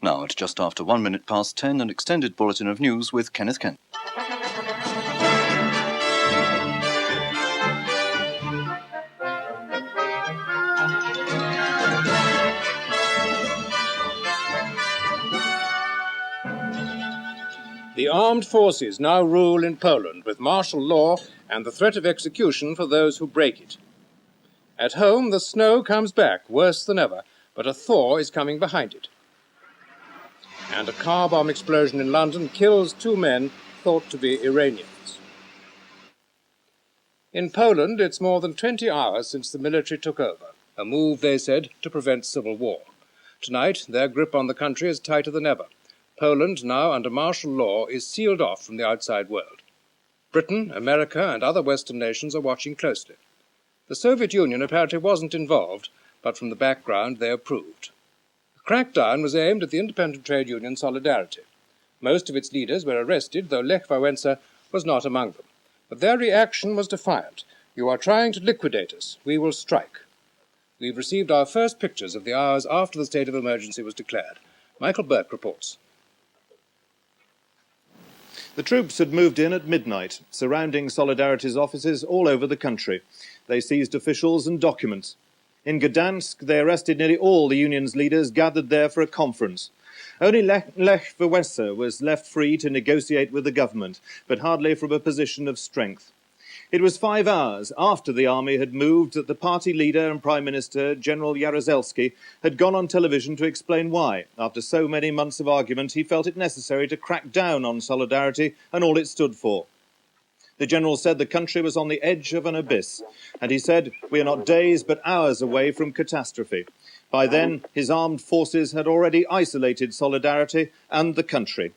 Now, at just after 1 minute past 10, an extended bulletin of news with Kenneth Kent. The armed forces now rule in Poland with martial law and the threat of execution for those who break it. At home, the snow comes back worse than ever, but a thaw is coming behind it. And a car bomb explosion in London kills 2 men thought to be Iranians. In Poland, it's more than 20 hours since the military took over, a move, they said, to prevent civil war. Tonight, their grip on the country is tighter than ever. Poland, now under martial law, is sealed off from the outside world. Britain, America, and other Western nations are watching closely. The Soviet Union apparently wasn't involved, but from the background they approved. The crackdown was aimed at the independent trade union Solidarity. Most of its leaders were arrested, though Lech Wałęsa was not among them. But their reaction was defiant. "You are trying to liquidate us. We will strike." We've received our first pictures of the hours after the state of emergency was declared. Michael Burke reports. The troops had moved in at midnight, surrounding Solidarity's offices all over the country. They seized officials and documents. In Gdansk, they arrested nearly all the union's leaders gathered there for a conference. Only Lech Wałęsa was left free to negotiate with the government, but hardly from a position of strength. It was 5 hours after the army had moved that the party leader and Prime Minister, General Jaruzelski, had gone on television to explain why, after so many months of argument, he felt it necessary to crack down on Solidarity and all it stood for. The general said the country was on the edge of an abyss, and he said, "We are not days but hours away from catastrophe." By then, his armed forces had already isolated Solidarity and the country.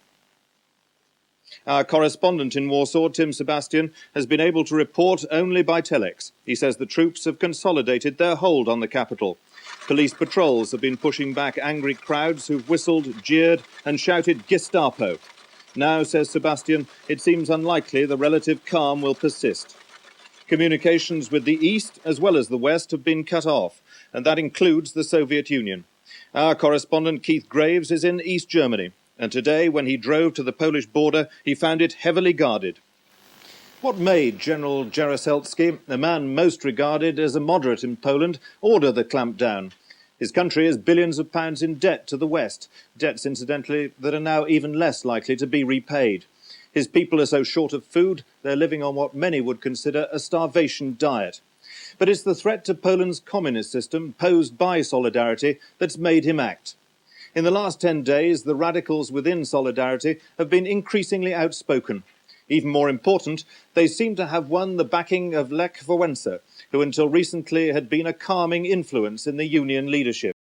Our correspondent in Warsaw, Tim Sebastian, has been able to report only by telex. He says the troops have consolidated their hold on the capital. Police patrols have been pushing back angry crowds who've whistled, jeered and shouted Gestapo. Now, says Sebastian, it seems unlikely the relative calm will persist. Communications with the East as well as the West have been cut off, and that includes the Soviet Union. Our correspondent Keith Graves is in East Germany, and today, when he drove to the Polish border, he found it heavily guarded. What made General Jaruzelski, a man most regarded as a moderate in Poland, order the clampdown? His country is billions of pounds in debt to the West, debts, incidentally, that are now even less likely to be repaid. His people are so short of food, they're living on what many would consider a starvation diet. But it's the threat to Poland's communist system posed by Solidarity that's made him act. In the last 10 days, the radicals within Solidarity have been increasingly outspoken. Even more important, they seem to have won the backing of Lech Wałęsa, who until recently had been a calming influence in the union leadership.